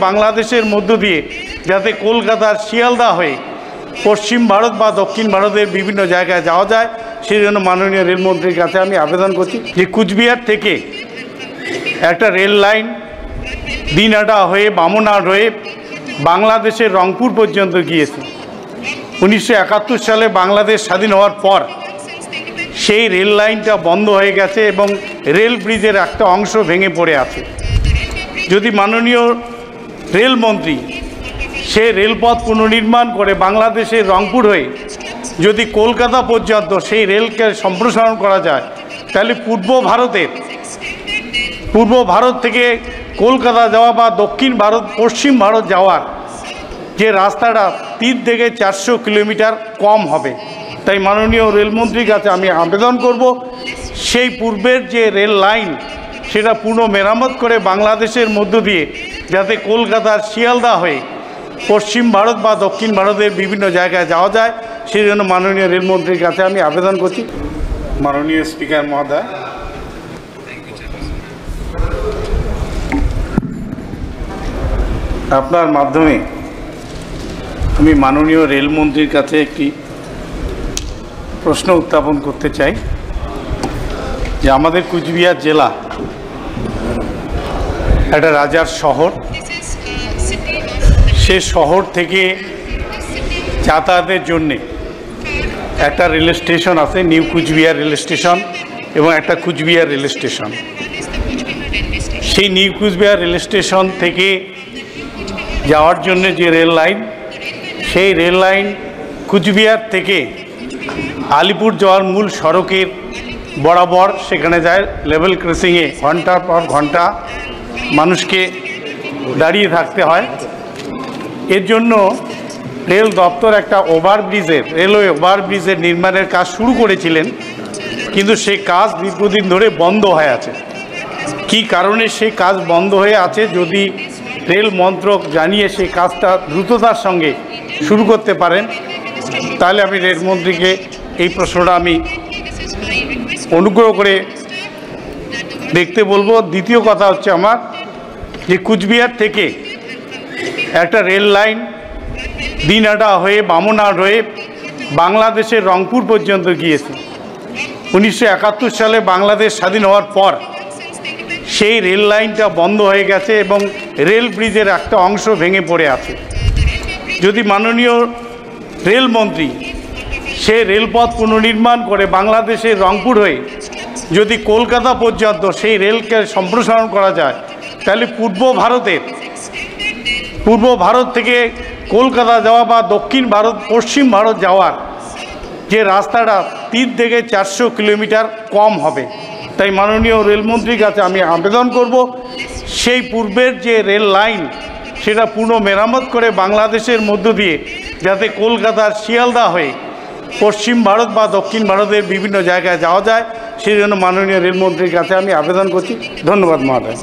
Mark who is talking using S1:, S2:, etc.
S1: বাংলাদেশের মধ্য দিয়ে যাতে কলকাতার শিয়ালদা হয়ে পশ্চিম ভারত বা দক্ষিণ ভারতের বিভিন্ন জায়গায় যাওয়া যায় সেই জন্য মাননীয় রেলমন্ত্রীর কাছে আমি আবেদন করছি যে কুচবিহার থেকে একটা রেল লাইন দিনহাটা হয়ে বামনহাট হয়ে বাংলাদেশের রংপুর পর্যন্ত গিয়েছে। 1971 সালে বাংলাদেশ স্বাধীন হওয়ার পর সেই রেল লাইনটা বন্ধ হয়ে গেছে এবং রেল ব্রিজের একটা অংশ ভেঙে পড়ে আছে। যদি মাননীয় রেলমন্ত্রী সে রেলপথ পুনর্নির্মাণ করে বাংলাদেশের রংপুর হয়ে যদি কলকাতা পর্যন্ত সেই রেলকে সম্প্রসারণ করা যায় তাহলে পূর্ব ভারত থেকে কলকাতা যাওয়া বা দক্ষিণ ভারত পশ্চিম ভারত যাওয়ার যে রাস্তাটা 3 থেকে 400 কিলোমিটার কম হবে। তাই মাননীয় রেলমন্ত্রীর কাছে আমি আবেদন করব সেই পূর্বের যে রেল লাইন সেটা পুনঃ মেরামত করে বাংলাদেশের মধ্য দিয়ে যাতে কলকাতার শিয়ালদা হয়ে পশ্চিম ভারত বা দক্ষিণ ভারতের বিভিন্ন জায়গায় যাওয়া যায় সেই জন্য মাননীয় রেলমন্ত্রীর কাছে আমি আবেদন করছি। মাননীয় স্পিকার মহোদয়, আপনার মাধ্যমে আমি মাননীয় রেলমন্ত্রীর কাছে একটি প্রশ্ন উত্থাপন করতে চাই যে আমাদের কুচবিহার জেলা একটা রাজার শহর, সে শহর থেকে যাতায়াতের জন্যে একটা রেল স্টেশন আছে, নিউ কুচবিহার রেল স্টেশন এবং একটা কুচবিহার রেল স্টেশন। সেই নিউ কুচবিহার রেল স্টেশন থেকে যাওয়ার জন্য যে রেল লাইন, সেই রেল লাইন কুচবিহার থেকে আলিপুর যাওয়ার মূল সড়কের বরাবর সেখানে যায় লেভেল ক্রসিংয়ে ঘন্টার পর ঘন্টা মানুষকে দাঁড়িয়ে থাকতে হয়। এর জন্য রেল দপ্তর একটা রেলওয়ে ওভারব্রিজের নির্মাণের কাজ শুরু করেছিলেন, কিন্তু সেই কাজ দীর্ঘদিন ধরে বন্ধ হয়ে আছে। কী কারণে সেই কাজ বন্ধ হয়ে আছে যদি রেল মন্ত্রক জানিয়ে সেই কাজটা দ্রুততার সঙ্গে শুরু করতে পারেন তাহলে আমি রেলমন্ত্রীকে এই প্রশ্নটা আমি অনুগ্রহ করে দেখতে বলবো। দ্বিতীয় কথা হচ্ছে আমার যে কুচবিহার থেকে একটা রেল লাইন দিনহাটা হয়ে বামনহাট হয়ে বাংলাদেশের রংপুর পর্যন্ত গিয়েছে। 1971 সালে বাংলাদেশ স্বাধীন হওয়ার পর সেই রেল লাইনটা বন্ধ হয়ে গেছে এবং রেল ব্রিজের একটা অংশ ভেঙে পড়ে আছে। যদি মাননীয় রেলমন্ত্রী সে রেলপথ পুনর্নির্মাণ করে বাংলাদেশের রংপুর হয়ে যদি কলকাতা পর্যন্ত সেই রেলকে সম্প্রসারণ করা যায় তাহলে পূর্ব ভারত থেকে কলকাতা যাওয়া বা দক্ষিণ ভারত পশ্চিম ভারত যাওয়ার যে রাস্তাটা 3 থেকে 400 কিলোমিটার কম হবে। তাই মাননীয় রেলমন্ত্রীর কাছে আমি আবেদন করব সেই পূর্বের যে রেল লাইন সেটা পুনঃ মেরামত করে বাংলাদেশের মধ্য দিয়ে যাতে কলকাতার শিয়ালদা হয়ে পশ্চিম ভারত বা দক্ষিণ ভারতের বিভিন্ন জায়গায় যাওয়া যায় সেই জন্য মাননীয় রেলমন্ত্রীর কাছে আমি আবেদন করছি। ধন্যবাদ মহোদয়।